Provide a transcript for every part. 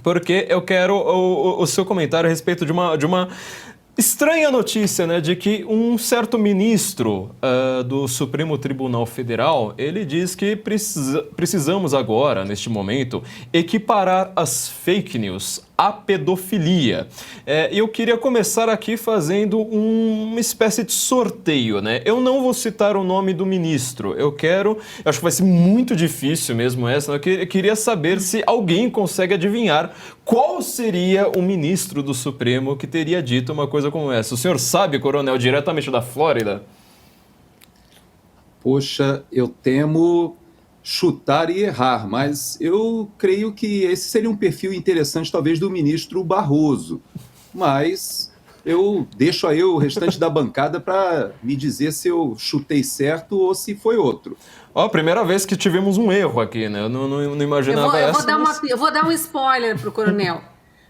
porque eu quero o seu comentário a respeito de uma estranha notícia, né, de que um certo ministro do Supremo Tribunal Federal, ele diz que precisamos agora, neste momento, equiparar as fake news à pedofilia. E eu queria começar aqui fazendo uma espécie de sorteio, né? Eu não vou citar o nome do ministro, eu acho que vai ser muito difícil mesmo essa, eu queria saber se alguém consegue adivinhar qual seria o ministro do Supremo que teria dito uma coisa como essa. O senhor sabe, coronel, diretamente da Flórida? Poxa, eu temo chutar e errar, mas eu creio que esse seria um perfil interessante, talvez, do ministro Barroso. Mas eu deixo aí o restante da bancada para me dizer se eu chutei certo ou se foi outro. Primeira vez que tivemos um erro aqui, né? Eu não imaginava essa. Eu vou dar um spoiler pro coronel.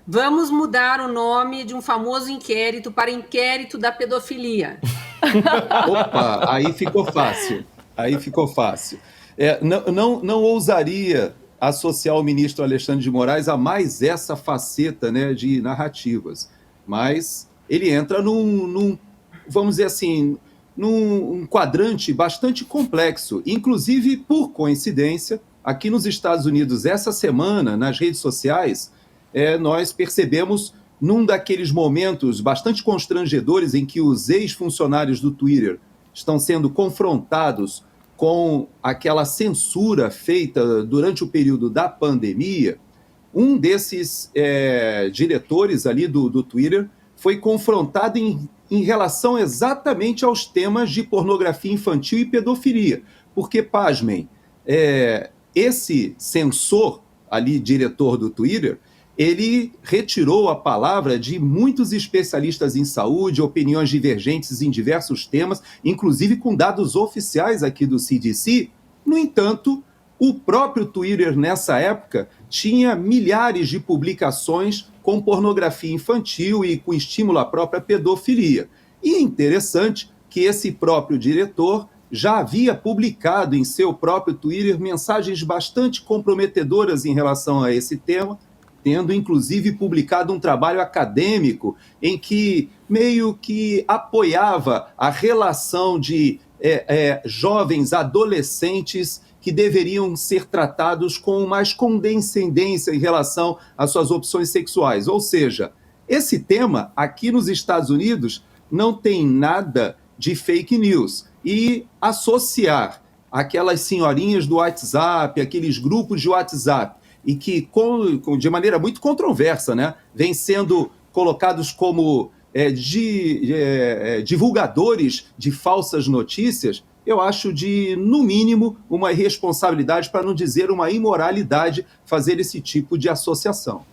Vamos mudar o nome de um famoso inquérito para inquérito da pedofilia. Opa, aí ficou fácil. Aí ficou fácil. Não ousaria associar o ministro Alexandre de Moraes a mais essa faceta, né, de narrativas. Mas ele entra vamos dizer assim, num quadrante bastante complexo. Inclusive, por coincidência, aqui nos Estados Unidos, essa semana, nas redes sociais, nós percebemos, num daqueles momentos bastante constrangedores em que os ex-funcionários do Twitter estão sendo confrontados com aquela censura feita durante o período da pandemia, um desses diretores ali do Twitter foi confrontado em relação exatamente aos temas de pornografia infantil e pedofilia. Porque, pasmem, esse censor ali, diretor do Twitter, ele retirou a palavra de muitos especialistas em saúde, opiniões divergentes em diversos temas, inclusive com dados oficiais aqui do CDC. No entanto, o próprio Twitter, nessa época, tinha milhares de publicações com pornografia infantil e com estímulo à própria pedofilia. E é interessante que esse próprio diretor já havia publicado em seu próprio Twitter mensagens bastante comprometedoras em relação a esse tema, tendo inclusive publicado um trabalho acadêmico em que meio que apoiava a relação de jovens adolescentes que deveriam ser tratados com mais condescendência em relação às suas opções sexuais. Ou seja, esse tema aqui nos Estados Unidos não tem nada de fake news. E associar aquelas senhorinhas do WhatsApp, aqueles grupos de WhatsApp, e que, de maneira muito controversa, né, vêm sendo colocados como divulgadores de falsas notícias, eu acho no mínimo, uma irresponsabilidade, para não dizer uma imoralidade, fazer esse tipo de associação.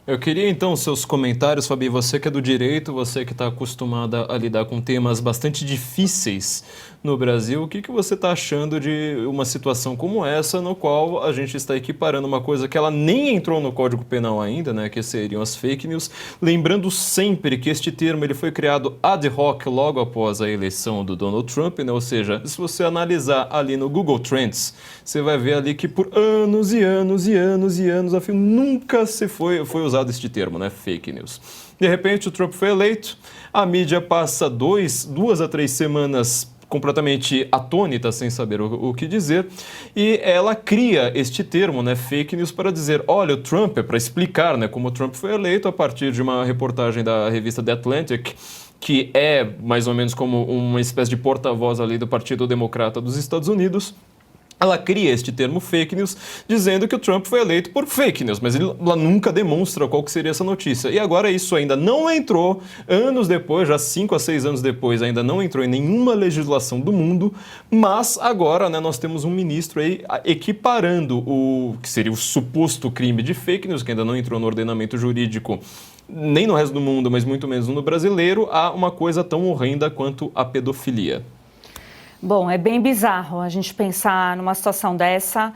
Eu queria, então, seus comentários, Fabi. Você que é do direito, você que está acostumada a lidar com temas bastante difíceis no Brasil, o que você está achando de uma situação como essa, no qual a gente está equiparando uma coisa que ela nem entrou no Código Penal ainda, né, que seriam as fake news, lembrando sempre que este termo ele foi criado ad hoc logo após a eleição do Donald Trump, né, ou seja, se você analisar ali no Google Trends, você vai ver ali que por anos e anos e anos e anos, afim, nunca foi usado este termo, né, fake news. De repente o Trump foi eleito, a mídia passa 2 a 3 semanas completamente atônita, sem saber o que dizer, e ela cria este termo, né, fake news, para dizer, olha, o Trump, para explicar, né, como o Trump foi eleito a partir de uma reportagem da revista The Atlantic, que é mais ou menos como uma espécie de porta-voz ali do Partido Democrata dos Estados Unidos. Ela cria este termo fake news, dizendo que o Trump foi eleito por fake news, mas ela nunca demonstra qual que seria essa notícia. E agora isso ainda não entrou, anos depois, já 5 a 6 anos depois, ainda não entrou em nenhuma legislação do mundo, mas agora, né, nós temos um ministro aí equiparando o que seria o suposto crime de fake news, que ainda não entrou no ordenamento jurídico, nem no resto do mundo, mas muito menos no brasileiro, a uma coisa tão horrenda quanto a pedofilia. Bom, é bem bizarro a gente pensar numa situação dessa.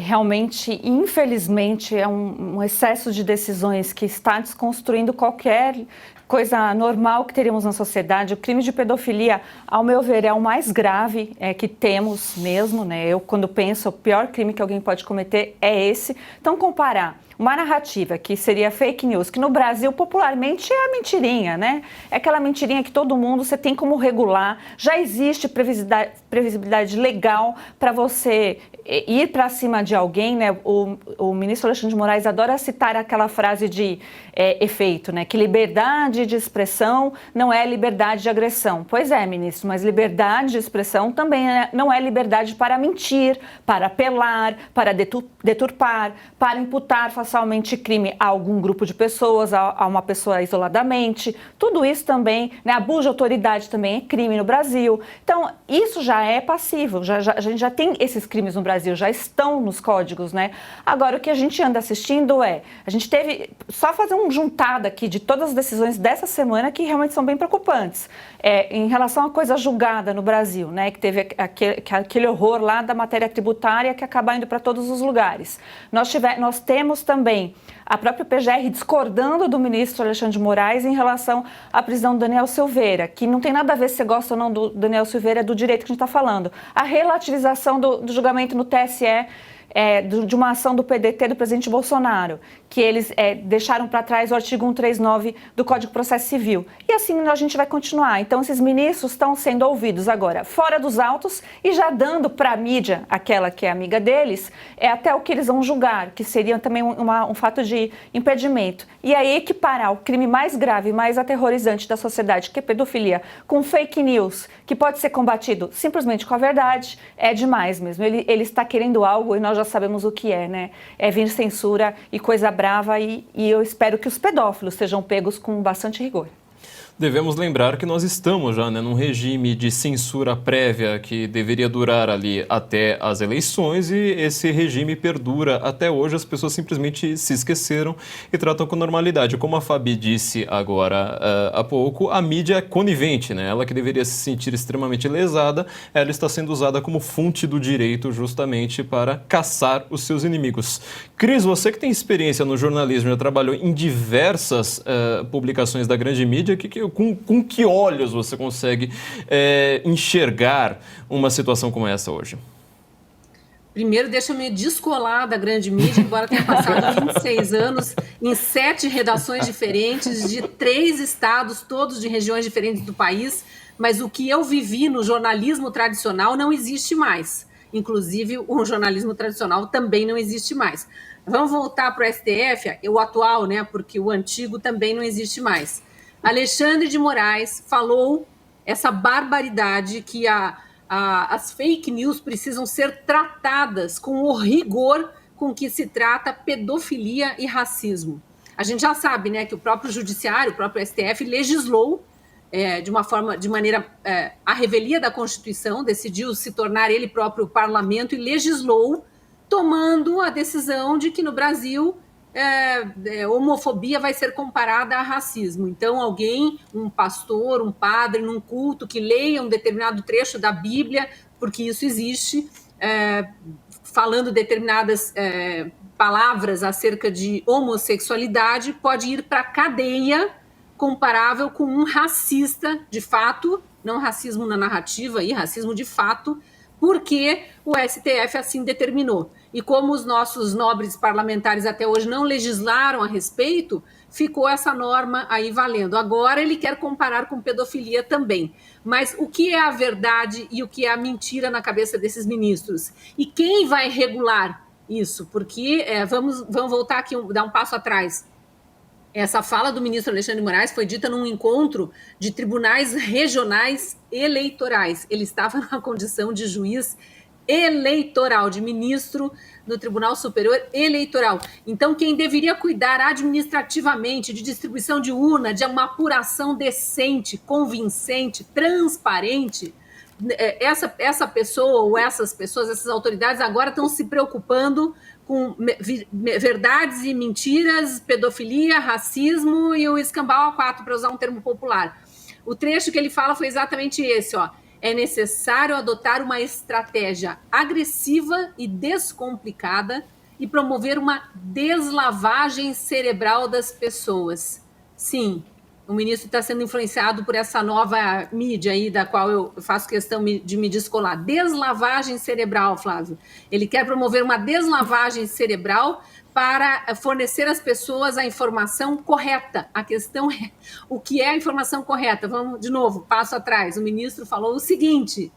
Realmente, infelizmente, é um excesso de decisões que está desconstruindo qualquer coisa normal que teríamos na sociedade. O crime de pedofilia, ao meu ver, é o mais grave que temos mesmo, né? Eu, quando penso, o pior crime que alguém pode cometer é esse. Então, comparar uma narrativa que seria fake news, que no Brasil popularmente é a mentirinha, né? É aquela mentirinha que todo mundo, você tem como regular, já existe previsibilidade legal para você ir para cima de alguém, né? O ministro Alexandre de Moraes adora citar aquela frase de efeito, né? Que liberdade de expressão não é liberdade de agressão. Pois é, ministro, mas liberdade de expressão também não é liberdade para mentir, para apelar, para deturpar, para imputar facilmente crime a algum grupo de pessoas, a uma pessoa isoladamente. Tudo isso também, né? Abuso de autoridade também é crime no Brasil. Então, isso já é passível, a gente já tem esses crimes no Brasil, já estão nos códigos, né? Agora, o que a gente anda assistindo a gente teve, só fazer uma juntada aqui de todas as decisões dessa semana que realmente são bem preocupantes. Em relação à coisa julgada no Brasil, né? Que teve aquele horror lá da matéria tributária que acaba indo para todos os lugares. Nós temos também a própria PGR discordando do ministro Alexandre de Moraes em relação à prisão do Daniel Silveira, que não tem nada a ver se você gosta ou não do Daniel Silveira, é do direito que a gente está falando. A relativização do julgamento no TSE de uma ação do PDT do presidente Bolsonaro, que eles deixaram para trás o artigo 139 do Código de Processo Civil. E assim a gente vai continuar. Então, esses ministros estão sendo ouvidos agora fora dos autos e já dando para a mídia, aquela que é amiga deles, até o que eles vão julgar, que seria também um fato de impedimento. E aí equiparar o crime mais grave, mais aterrorizante da sociedade, que é pedofilia, com fake news, que pode ser combatido simplesmente com a verdade, é demais mesmo. Ele está querendo algo e nós já sabemos o que é, né? É vir censura e coisa brava e eu espero que os pedófilos sejam pegos com bastante rigor. Devemos lembrar que nós estamos já, né, num regime de censura prévia que deveria durar ali até as eleições e esse regime perdura até hoje. As pessoas simplesmente se esqueceram e tratam com normalidade. Como a Fabi disse agora há pouco, a mídia é conivente, né? Ela que deveria se sentir extremamente lesada, ela está sendo usada como fonte do direito justamente para caçar os seus inimigos. Cris, você que tem experiência no jornalismo, já trabalhou em diversas publicações da grande mídia, com que olhos você consegue enxergar uma situação como essa hoje? Primeiro, deixa eu me descolar da grande mídia, embora tenha passado 26 anos em 7 redações diferentes, de 3 estados, todos de regiões diferentes do país, mas o que eu vivi no jornalismo tradicional não existe mais. Inclusive, o jornalismo tradicional também não existe mais. Vamos voltar para o STF, o atual, né? Porque o antigo também não existe mais. Alexandre de Moraes falou essa barbaridade que as fake news precisam ser tratadas com o rigor com que se trata pedofilia e racismo. A gente já sabe, né, que o próprio judiciário, o próprio STF legislou de maneira à revelia da Constituição, decidiu se tornar ele próprio parlamento e legislou, tomando a decisão de que no Brasil homofobia vai ser comparada a racismo. Então, um pastor, um padre, num culto, que leia um determinado trecho da Bíblia, porque isso existe, falando determinadas palavras acerca de homossexualidade, pode ir para a cadeia comparável com um racista de fato, não racismo na narrativa, racismo de fato, porque o STF assim determinou. E como os nossos nobres parlamentares até hoje não legislaram a respeito, ficou essa norma aí valendo. Agora ele quer comparar com pedofilia também. Mas o que é a verdade e o que é a mentira na cabeça desses ministros? E quem vai regular isso? Porque vamos voltar aqui, dar um passo atrás. Essa fala do ministro Alexandre de Moraes foi dita num encontro de tribunais regionais eleitorais. Ele estava na condição de juiz eleitoral, de ministro do Tribunal Superior Eleitoral. Então, quem deveria cuidar administrativamente de distribuição de urna, de uma apuração decente, convincente, transparente, essa pessoa ou essas pessoas, essas autoridades agora estão se preocupando com verdades e mentiras, pedofilia, racismo e o escambau A4, para usar um termo popular. O trecho que ele fala foi exatamente esse, ó. É necessário adotar uma estratégia agressiva e descomplicada e promover uma deslavagem cerebral das pessoas. Sim, O ministro está sendo influenciado por essa nova mídia aí, da qual eu faço questão de me descolar. Deslavagem cerebral, Flávio. Ele quer promover uma deslavagem cerebral para fornecer às pessoas a informação correta. A questão é o que é a informação correta. Vamos, de novo, passo atrás. O ministro falou o seguinte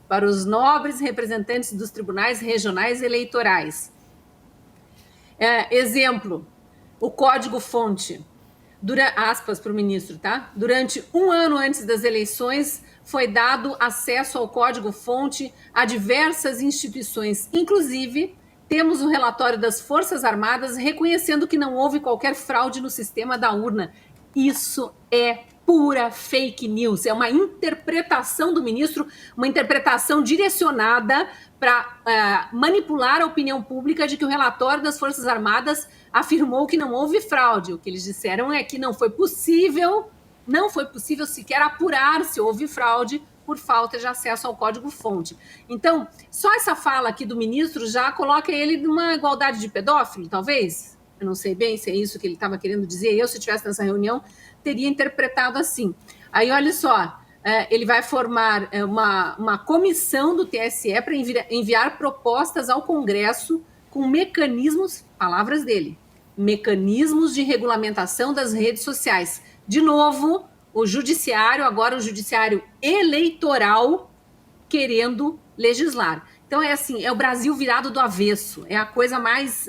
para os nobres representantes dos tribunais regionais eleitorais. Exemplo, o código-fonte. Aspas para o ministro, tá? Durante 1 ano antes das eleições, foi dado acesso ao código-fonte a diversas instituições. Inclusive, temos um relatório das Forças Armadas reconhecendo que não houve qualquer fraude no sistema da urna. Isso é pura fake news. É uma interpretação do ministro, uma interpretação direcionada para manipular a opinião pública de que o relatório das Forças Armadas afirmou que não houve fraude. O que eles disseram é que não foi possível sequer apurar se houve fraude por falta de acesso ao código-fonte. Então, só essa fala aqui do ministro já coloca ele numa igualdade de pedófilo, talvez? Eu não sei bem se é isso que ele estava querendo dizer. Eu, se estivesse nessa reunião, teria interpretado assim. Aí, olha só, ele vai formar uma comissão do TSE para enviar propostas ao Congresso com mecanismos, palavras dele, mecanismos de regulamentação das redes sociais. De novo, o judiciário, agora o judiciário eleitoral, querendo legislar. Então, é assim, é o Brasil virado do avesso, é a coisa mais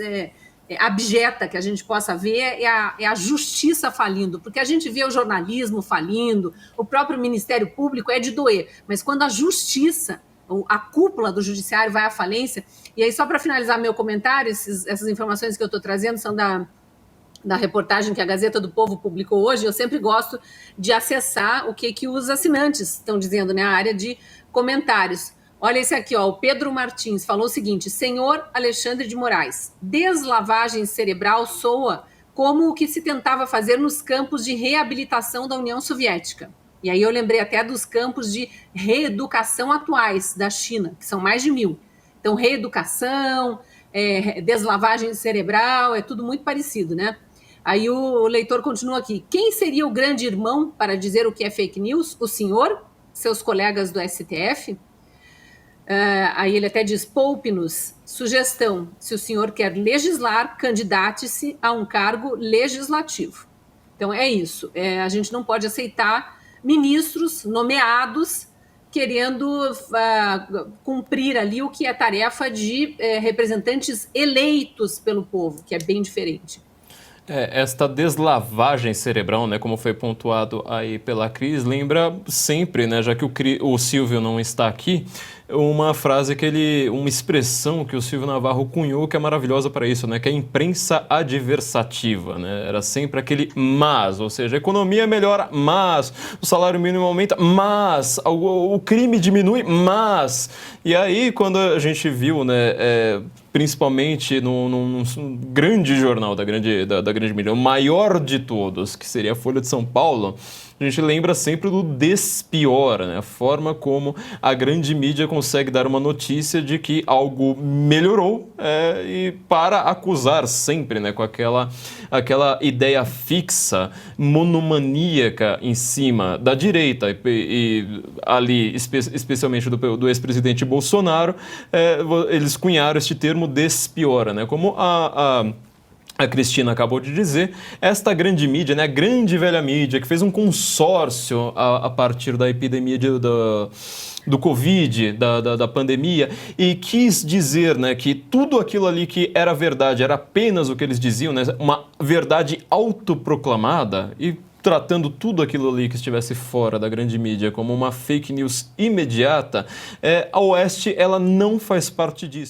abjeta que a gente possa ver, é a justiça falindo, porque a gente vê o jornalismo falindo, o próprio Ministério Público é de doer, mas quando a justiça, a cúpula do judiciário vai à falência, e aí só para finalizar meu comentário, essas informações que eu estou trazendo são da reportagem que a Gazeta do Povo publicou hoje. Eu sempre gosto de acessar o que os assinantes estão dizendo, né, a área de comentários. Olha esse aqui, ó, o Pedro Martins falou o seguinte: senhor Alexandre de Moraes, deslavagem cerebral soa como o que se tentava fazer nos campos de reabilitação da União Soviética. E aí eu lembrei até dos campos de reeducação atuais da China, que são mais de 1000. Então, reeducação, deslavagem cerebral, é tudo muito parecido, né? Aí o leitor continua aqui. Quem seria o grande irmão para dizer o que é fake news? O senhor? Seus colegas do STF? Aí ele até diz, poupe-nos. Sugestão, se o senhor quer legislar, candidate-se a um cargo legislativo. Então é isso, a gente não pode aceitar ministros nomeados querendo cumprir ali o que é tarefa de representantes eleitos pelo povo, que é bem diferente. Esta deslavagem cerebral, né, como foi pontuado aí pela Cris, lembra sempre, né, já que o Silvio não está aqui, uma frase uma expressão que o Silvio Navarro cunhou que é maravilhosa para isso, né, que é a imprensa adversativa, né, era sempre aquele mas, ou seja, a economia melhora, mas o salário mínimo aumenta, mas o crime diminui, mas, e aí quando a gente viu, né, principalmente num grande jornal da grande mídia, o maior de todos, que seria a Folha de São Paulo, a gente lembra sempre do despiora, né? A forma como a grande mídia consegue dar uma notícia de que algo melhorou e para acusar sempre, né? Com aquela ideia fixa, monomaníaca em cima da direita e ali, especialmente do ex-presidente Bolsonaro, eles cunharam este termo despiora, né? Como a Cristina acabou de dizer, esta grande mídia, né, a grande velha mídia, que fez um consórcio a partir da epidemia do Covid, da pandemia, e quis dizer, né, que tudo aquilo ali que era verdade era apenas o que eles diziam, né, uma verdade autoproclamada, e tratando tudo aquilo ali que estivesse fora da grande mídia como uma fake news imediata, a Oeste ela não faz parte disso.